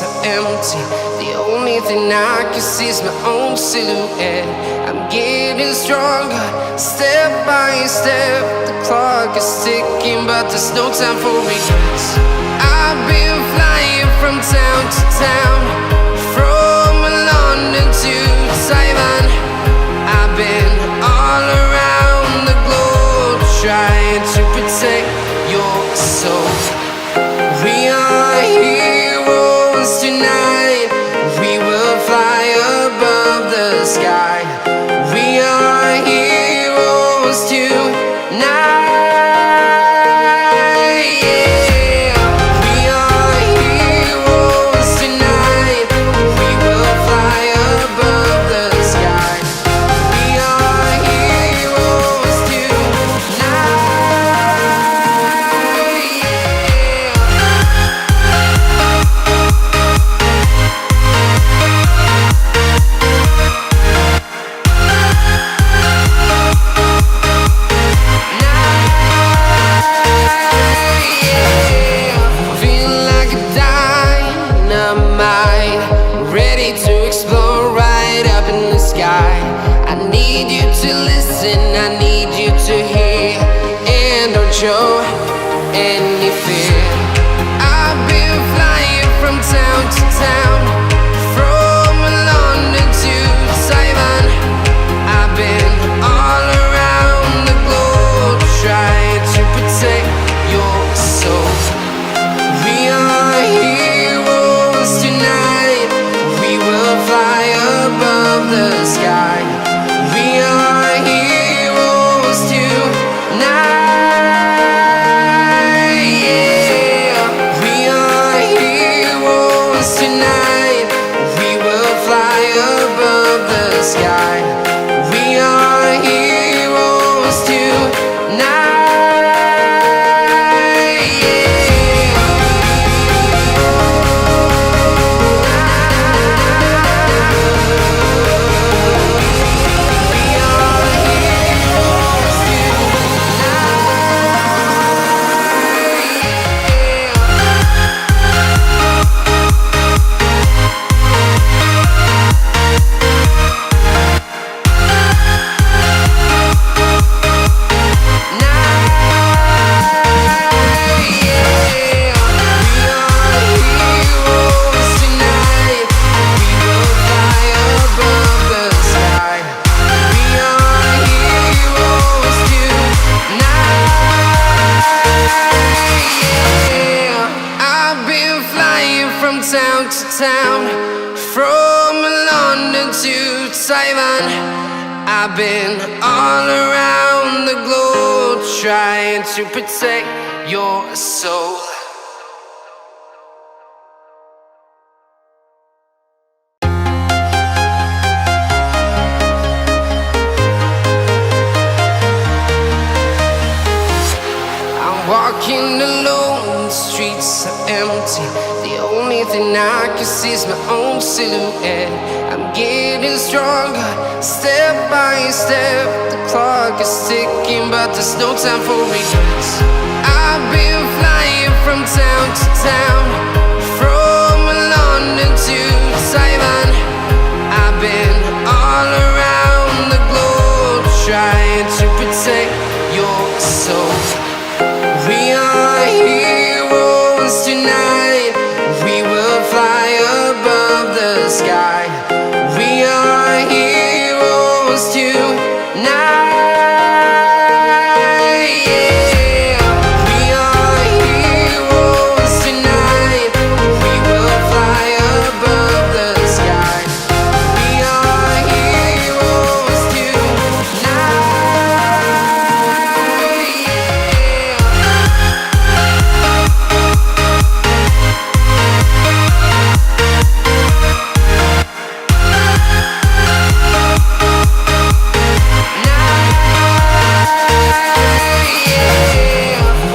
streets are empty. The only thing I can see is my own silhouette. I'm getting stronger, step by step. The clock is ticking, but there's no time for regrets. I've been flying from town to town, from London to Taiwan. I've been all around the globe, trying to protect your soul. We are heroes tonight. We will fly above the sky. We are heroes tonight. Yeah. We are heroes tonight. We will fly above the sky. We are heroes tonight. I need you to listen, I need you to hear, and don't show any fear. I've been flying from town to town, from London to Taiwan. I've been all around the globe, trying to protect your soul. We are heroes tonight. We will fly above the sky. We are heroes tonight. Yeah. We are heroes tonight. We will fly above the sky. We are heroes tonight. Town to town, from London to Taiwan. I've been all around the globe, trying to protect your soul. Walking alone, the streets are empty. The only thing I can see is my own silhouette. I'm getting stronger, step by step. The clock is ticking, but there's no time for regrets. I've been flying from town to town,